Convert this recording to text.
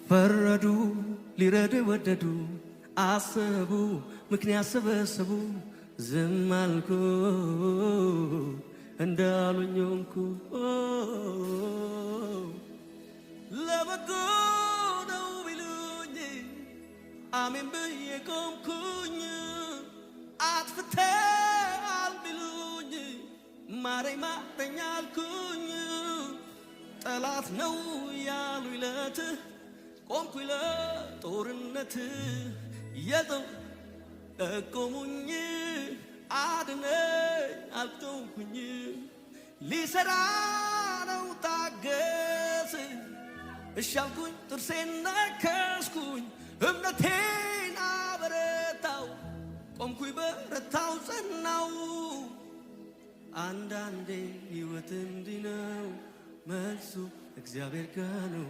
ፈረዱ ሊረዱ ወደዱ አሰቡ ምክንያት ሰበሰቡ ዝም አልኩ እንዳሉኝ ሆንኩ ለበጎ ነው ቢሉኝ አሜን ብዬ ቆምኩኝ አጥፍተሃል ቢሉኝ ማረኝ ማረኝ አልኩኝ ጠላት ነው ያሉ ይለት ቆምኩኝ ለጦርነት የጠው ጠቆሙኝ አድነኝ አልተውኩኝ ሊሰራ ነው ታገስ እሻልኩኝ ጥርሴን ነከስኩኝ እምነቴን አበረታው ቆምኩኝ በረታው ጸናው አንዳንዴ ሕይወት እንዲህ ነው መልሱ እግዚአብሔር ጋር ነው